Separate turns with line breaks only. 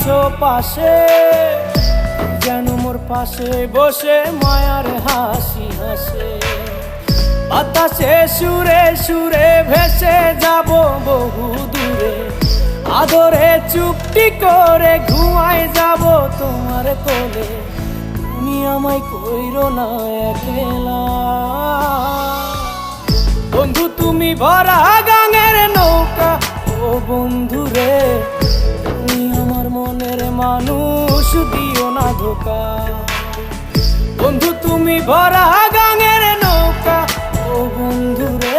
আছো পাশে, যেন মোর পাশে বসে মায়ার হাসি হাসে। বাতাসে সুরে সুরে ভেসে যাব বহু দূরে, আদরে চুপটি করে ঘুমায় যাব তোমার কোলে। তুমি আমায় কইরো না একলা বন্ধু, তুমি ভরা গাঙের নৌকা। ও বন্ধু রে, তুমি আমার মনের মানুষ, দিও না ধোকা। বন্ধু তুমি ভরা গাঙের নৌকা, ও বন্ধু রে।